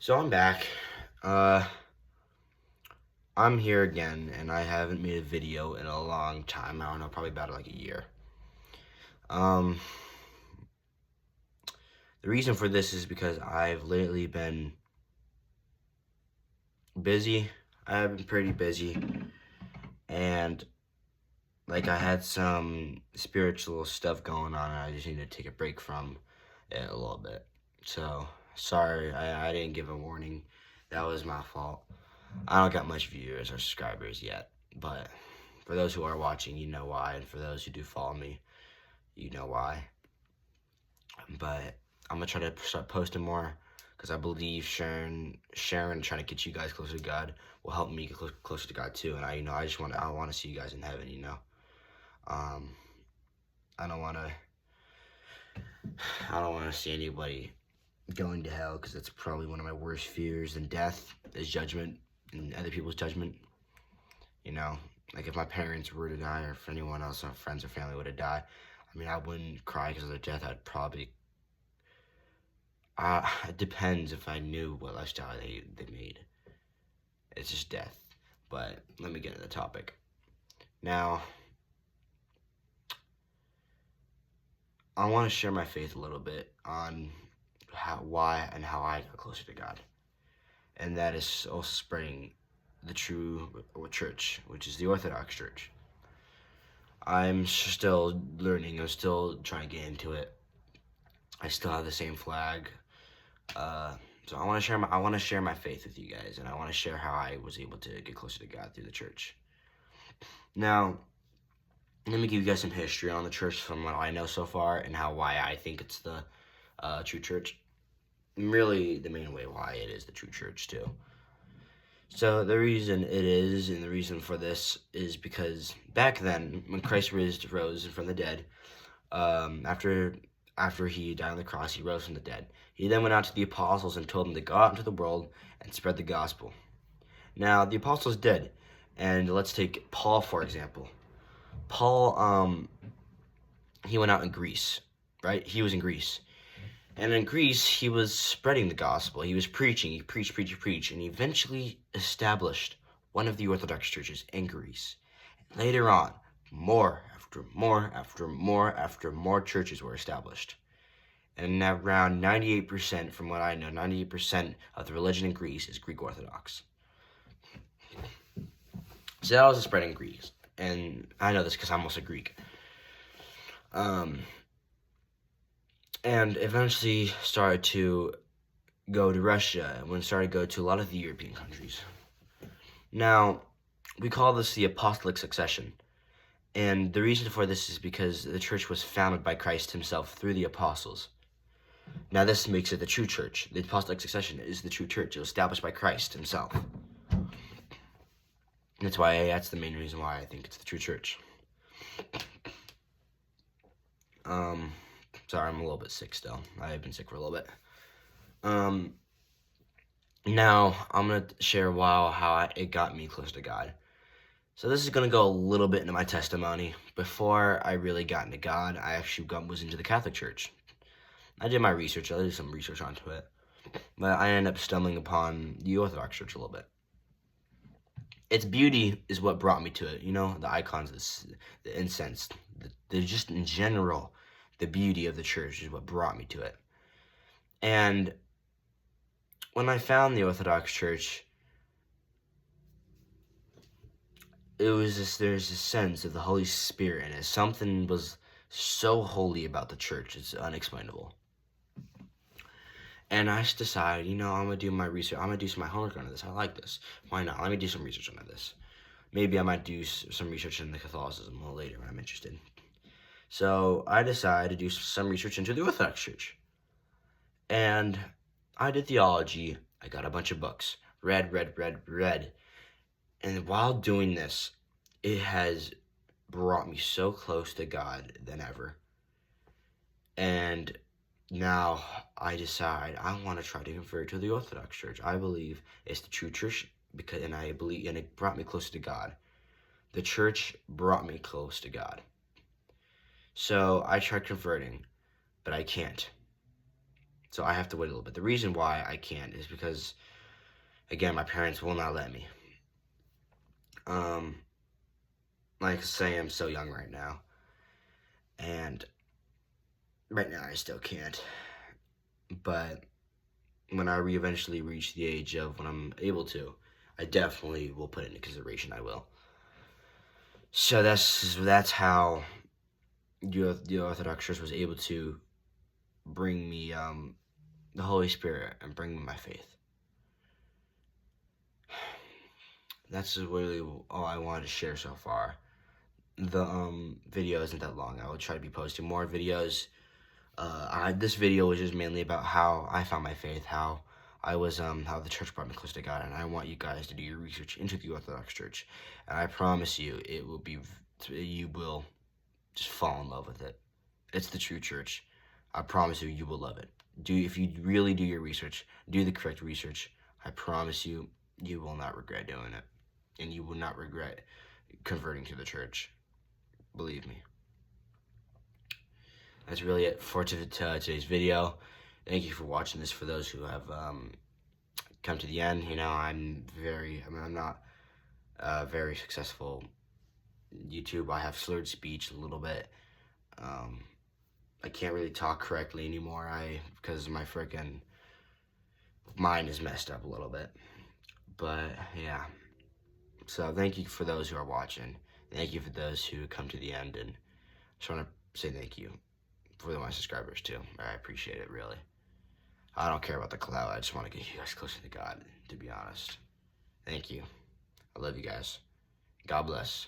So I'm back. I'm here again, and I haven't made a video in a long time. I don't know, probably about like a year. Um, the reason for this is because I've lately been busy. I've been pretty busy, and like I had some spiritual stuff going on, and I just need to take a break from it a little bit. So sorry, I didn't give a warning. That was my fault. I don't got much viewers or subscribers yet, but for those who are watching, you know why, and for those who do follow me, you know why. But I'm gonna try to start posting more because I believe sharing, trying to get you guys closer to God will help me get closer to God too. And I want to see you guys in heaven. Um, I don't want to, I don't want to see anybody going to hell because that's probably one of my worst fears. And death is judgment and other people's judgment. Like if my parents were to die, or if anyone else, or friends or family were to die, I mean, I wouldn't cry because of their death. I'd probably, it depends if I knew what lifestyle they made. It's just death. But let me get into the topic. Now, I want to share my faith a little bit on why and how I got closer to God. And that is also spreading the true church, which is the Orthodox Church. I'm still learning. I'm still trying to get into it. I still have the same flag. So I want to share my faith with you guys, and I want to share how I was able to get closer to God through the church. Now, let me give you guys some history on the church from what I know so far, and why I think it's the true church. And really, the main way why it is the true church too. So the reason it is, and the reason for this, is because back then, when Christ rose from the dead, after he died on the cross, he rose from the dead. He then went out to the apostles and told them to go out into the world and spread the gospel. Now, the apostles did, and let's take Paul, for example. Paul, he went out in Greece, right? He was in Greece. And in Greece, he was spreading the gospel. He was preaching. He preached, and he eventually established one of the Orthodox churches in Greece. And later on, more churches were established. And around 98%, from what I know, 98% of the religion in Greece is Greek Orthodox. So that was the spread in Greece. And I know this because I'm also Greek. And eventually started to go to Russia, and started to go to a lot of the European countries. Now, we call this the apostolic succession. And the reason for this is because the church was founded by Christ himself through the apostles. Now, this makes it the true church. The apostolic succession is the true church. It was established by Christ himself. And that's the main reason why I think it's the true church. Sorry, I'm a little bit sick still. I have been sick for a little bit. Now, I'm going to share how it got me close to God. So this is going to go a little bit into my testimony. Before I really got into God, I actually was into the Catholic Church. I did my research. I did some research onto it. But I ended up stumbling upon the Orthodox Church a little bit. Its beauty is what brought me to it. The icons, the incense, just in general, the beauty of the church is what brought me to it. And when I found the Orthodox Church, there's this sense of the Holy Spirit in it. Something was so holy about the church, it's unexplainable. And I just decided, I'm going to do my research. I'm going to do my homework on this. I like this. Why not? Let me do some research on this. Maybe I might do some research in the Catholicism a little later when I'm interested. So I decided to do some research into the Orthodox Church. And I did theology. I got a bunch of books. Read. And while doing this, it has brought me so close to God than ever. And now I decide I want to try to convert to the Orthodox Church. I believe it's the true church and it brought me closer to God. The church brought me close to God. So I tried converting, but I can't. So I have to wait a little bit. The reason why I can't is because, again, my parents will not let me. Like I say, I'm so young right now, and right now I still can't. But when I eventually reach the age of when I'm able to, I definitely will put it into consideration. I will. So that's how the Orthodox Church was able to bring me the Holy Spirit and bring me my faith. That's really all I wanted to share so far. The video isn't that long. I will try to be posting more videos. This video was just mainly about how I found my faith, how I was how the church brought me close to God, and I want you guys to do your research into the Orthodox Church, and I promise you, you will just fall in love with it. It's the true church. I promise you, you will love it. If you really do your research, do the correct research. I promise you, you will not regret doing it, and you will not regret converting to the church. Believe me. That's really it for today's video. Thank you for watching this. For those who have come to the end, I'm not a very successful YouTube. I have slurred speech a little bit. I can't really talk correctly anymore. Because my freaking mind is messed up a little bit. But yeah. So thank you for those who are watching. Thank you for those who come to the end, and I just want to say thank you for my subscribers too. I appreciate it, really. I don't care about the clout. I just want to get you guys closer to God, to be honest. Thank you. I love you guys. God bless.